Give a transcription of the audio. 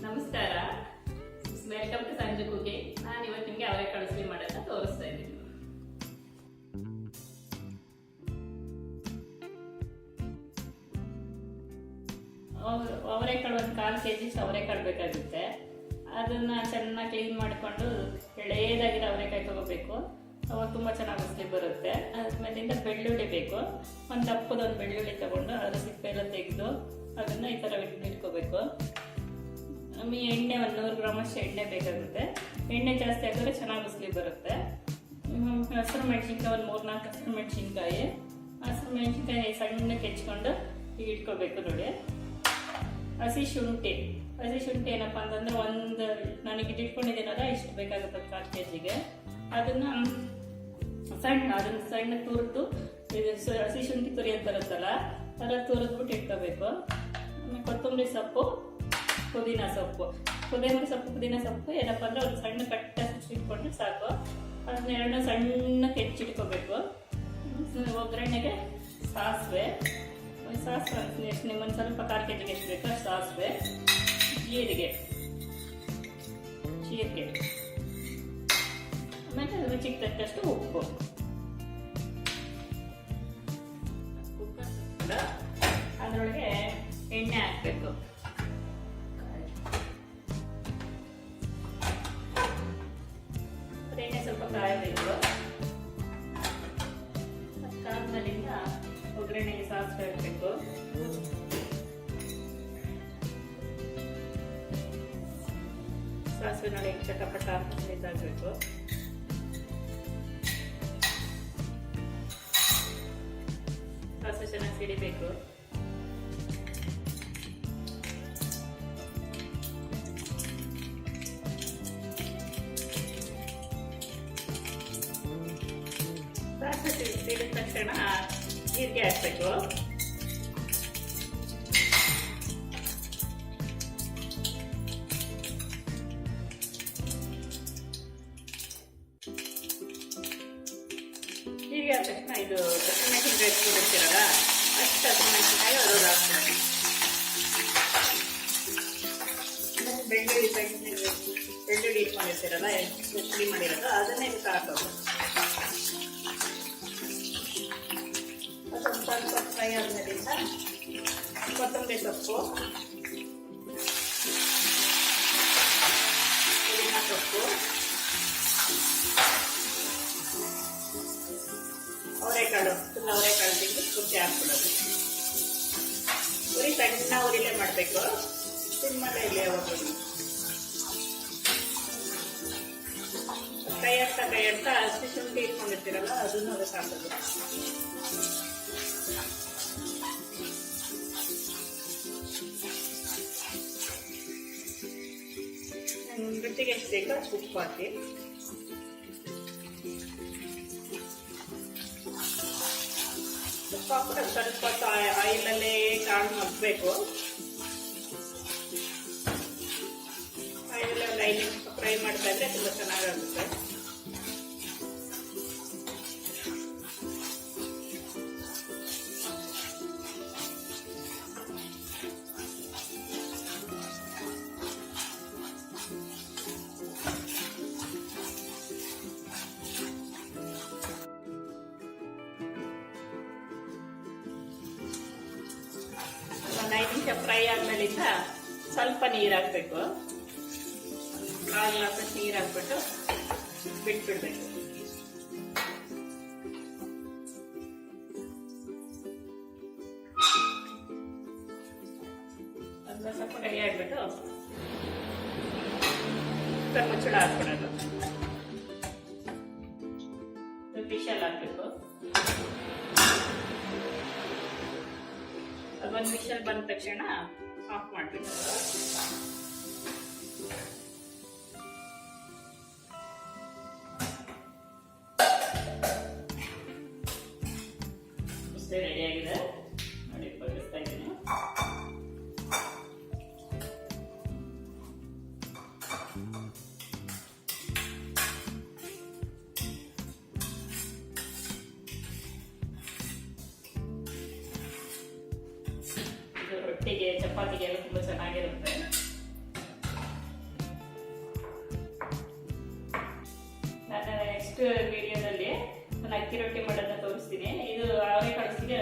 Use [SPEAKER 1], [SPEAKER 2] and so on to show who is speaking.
[SPEAKER 1] ನಮಸ್ಕಾರ, welcome to Sanju cooking. ನಾನು ಇವತ್ತು ನಿಮಗೆ ಅವರೆಕಾಳು ಉಸ್ಲಿ ಮಾಡೋದನ್ನ ತೋರಿಸ್ತಾ ಇದ್ದೀನಿ. ಅವರೆಕಾಳು ಒಂದು 1/4 kg ಅವರೆಕಾಳು ಬೇಕಾಗುತ್ತೆ. ಅದನ್ನ ಚೆನ್ನಾಗಿ ಕ್ಲೀನ್ ಮಾಡಿಕೊಂಡು ಎಳೆಯದಾಗಿರೋ ಅವರೆಕಾಯಿ ತಗೋಬೇಕು. ಅವಾಗ ತುಂಬ ಚೆನ್ನಾಗಿ ಉಸ್ಲಿ ಬರುತ್ತೆ. ಅದಾದ್ಮೇಲಿಂದ ಬೆಳ್ಳುಳ್ಳಿ ಬೇಕು. ಒಂದು ದಪ್ಪದೊಂದು ಬೆಳ್ಳುಳ್ಳಿ ತಗೊಂಡು ಅದರ ಸಿಪ್ಪೆ ಎಲ್ಲ ತೆಗೆದು ಅದನ್ನ ಈ ಥರ ಇಟ್ಕೋಬೇಕು. ನಮಗೆ ಎಣ್ಣೆ 100 ಗ್ರಾಮಷ್ಟು ಎಣ್ಣೆ ಬೇಕಾಗುತ್ತೆ. ಎಣ್ಣೆ ಜಾಸ್ತಿ ಹಾಕಿದ್ರೆ ಚೆನ್ನಾಗಿ ಉಸ್ಲಿ ಬರುತ್ತೆ. ಹಸಿರು ಮೆಣಸಿನ್ಕಾಯಿ ಒಂದು 3-4 ಹಸಿರು ಮೆಣಸಿನ್ಕಾಯಿ. ಹಸಿರು ಮೆಣಸಿನ್ಕಾಯಿ ಸಣ್ಣಕ್ಕೆ ಹೆಚ್ಕೊಂಡು ಈಗ ಇಟ್ಕೋಬೇಕು. ನೋಡಿ, ಹಸಿ ಶುಂಠಿ ಏನಪ್ಪ ಅಂತಂದ್ರೆ ನನಗೆ ಇಟ್ಕೊಂಡಿದ್ದೀನಲ್ಲ ಇಷ್ಟು ಬೇಕಾಗುತ್ತೆ 1/4 kgಗೆ. ಅದನ್ನ ಸಣ್ಣ ತುರಿದು, ಇದು ಹಸಿ ಶುಂಠಿ ತುರಿಯೋದು ಬರುತ್ತಲ್ಲ ಅದರ ತುರಿದ್ಬಿಟ್ಟು ಇಟ್ಕೋಬೇಕು. ಆಮೇಲೆ ಕೊತ್ತಂಬರಿ ಸೊಪ್ಪು, ಪುದೀನ ಸೊಪ್ಪು ಏನಪ್ಪ ಅಂದ್ರೆ ಒಂದು ಸಣ್ಣ ಕಟ್ಟ ಇಟ್ಕೊಂಡ್ರೆ ಸಾಕು. ಅದನ್ನ ಎರಡನ್ನ ಸಣ್ಣಕ್ಕೆ ಹೆಚ್ಚಿಟ್ಕೋಬೇಕು. ಒಗ್ಗರಣೆಗೆ ಸಾಸಿವೆ ಎಷ್ಟು ನಿಮ್ಮೊಂದು ಸ್ವಲ್ಪ 1/4 kgಗೆ ಎಷ್ಟು ಬೇಕು ಅಷ್ಟು ಸಾಸಿವೆ, ಜೀರಿಗೆ, ಆಮೇಲೆ ರುಚಿಗೆ ತಕ್ಕಷ್ಟು ಉಪ್ಪು. ಅದರೊಳಗೆ ಎಣ್ಣೆ ಹಾಕಬೇಕು. ಎಣ್ಣೆ ಸ್ವಲ್ಪ ಕಾಯಬೇಕು. ಕಾದ್ಮೇಲಿಂದ ಒಗ್ಗರಣೆಗೆ ಸಾಸಿವೆ ಹಾಕಬೇಕು. ಸಾಸಿವೆ ನೋಡಿ ಚಟಪಟ ಇದಾಗಬೇಕು. ಸಾಸಿವೆ ಚೆನ್ನಾಗಿ ಸಿಡಿಬೇಕು. ಸಾಸಿವೆ ಸಿಡಿದ ತಕ್ಷಣ ಜೀರಿಗೆ ಹಾಕ್ಬೇಕು. ಜೀರಿಗೆ ಆದ ತಕ್ಷಣ ಇದು ಹಸಿಮೆಣಸಿನ್ಕಾಯಿ ಇಟ್ಕೊಂಡಿರ್ತೀರಲ್ಲ ಅಷ್ಟು ಹಸಿಮೆಣಸಿನ್ಕಾಯಿ ಅದ್ರೊಳಗೆ ಹಾಕ್ಬೇಕು. ಬೆಳ್ಳುಳ್ಳಿ ಇಟ್ಕೊಂಡಿರ್ತೀರಲ್ಲ ಪುಡಿ ಮಾಡಿರೋದು ಅದನ್ನೇ ಇದಕ್ಕೆ ಹಾಕೋದು. ಅದೊಂದು ಸ್ವಲ್ಪ ಫ್ರೈ ಆದ್ಮೇಲಿಂದ ಕೊತ್ತಂಬರಿ ಸೊಪ್ಪು, ಪುದೀನ ಸೊಪ್ಪು, ಅವರೆಕಾಳು ತೆಗೆದು ಕುಟ್ಟಿ ಹಾಕ್ಬಿಡೋದು. ಉರಿ ಸಣ್ಣ ಉರಿಲೇ ಮಾಡಬೇಕು, ಸಿಮ್ಮಲ್ಲೇ ಇಲ್ಲಿ ಯಾವಾಗಲೂ. ಕೈ ಆಡ್ತಾ ಹಸಿ ಶುಂಠಿ ಇಟ್ಕೊಂಡಿರ್ತೀರಲ್ಲ ಅದನ್ನು ಅದಕ್ಕೆ ಹಾಕೋದು. ರುಚಿಗೆ ಎಷ್ಟು ಬೇಕೋ ಅಷ್ಟು ಉಪ್ಪು ಹಾಕಿ. ಉಪ್ಪು ಹಾಕ್ಬಿಟ್ಟು ಸ್ವಲ್ಪ ಆಯಿಲಲ್ಲೇ ಕಾಳು ಮಗ್ಬೇಕು. ಆಯಿಲಲ್ಲಿ ಒಂದು 5 ನಿಮಿಷ ಫ್ರೈ ಮಾಡ್ತಾ ಇದ್ರೆ ತುಂಬ ಚೆನ್ನಾಗಾಗುತ್ತೆ. ಒಂದು 5 ನಿಮಿಷ ಫ್ರೈ ಆದ್ಮೇಲಿಂದ ಸ್ವಲ್ಪ ನೀರು ಹಾಕ್ಬೇಕು. 1/4 ಗ್ಲಾಸ್ ನೀರು ಹಾಕ್ಬಿಟ್ಟು ಬಿಟ್ಬಿಡ್ಬೇಕು. ಅದನ್ನ ಸ್ವಲ್ಪ ಕೈ ಆಗ್ಬಿಟ್ಟು ಮುಚ್ಚಳ ಹಾಕ್ಬಿಡೋದು. ವಿಷಲ್ ಹಾಕ್ಬೇಕು. ಅದೊಂದು ವಿಷಲ್ ಬಂದ ತಕ್ಷಣ ಆಫ್ ಮಾಡ್ಬೇಕು. ಇಷ್ಟೇ ರೆಡಿ ಆಗಿದೆ ನೋಡಿ, ಬಗ್ಗಿಸ್ತಾ ಇದ್ದೀನಿ. ರೊಟ್ಟಿಗೆ ಚಪಾತಿಗೆ ಎಲ್ಲ ತುಂಬ ಚೆನ್ನಾಗಿರುತ್ತೆ. ನೆಕ್ಸ್ಟ್ ವಿಡಿಯೋದಲ್ಲಿ ನಾನು ಅಕ್ಕಿ ರೊಟ್ಟಿ ಮಾಡೋದನ್ನ ತೋರಿಸ್ತೀನಿ. ಇದು ಅವರೆಕಾಳು ಉಸ್ಲಿ